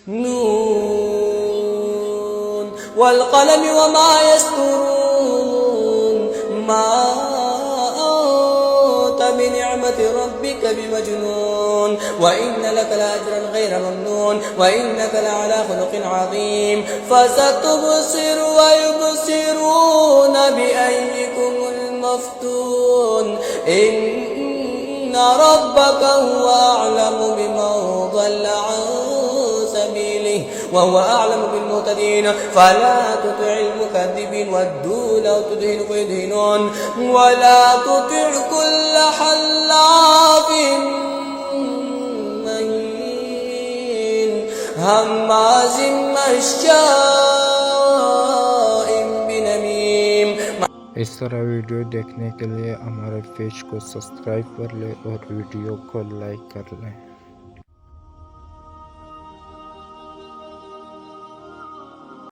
نون والقلم وما يسطرون ما أنت بنعمة ربك بمجنون وإن لك لأجرا غير ممنون وإنك لعلى خلق عظيم فستبصر ويبصرون بأيكم المفتون إن ربك هو أعلم بمن ضل عن سبيله وهو أعلم بالمهتدين فلا تطع المكذبين ودوا لو تدهن فيدهنون ولا تطع كل حلاف مهين هماز مشاء بنميم। इस तरह वीडियो देखने के लिए हमारे पेज को सब्सक्राइब कर लें और वीडियो को लाइक कर लें।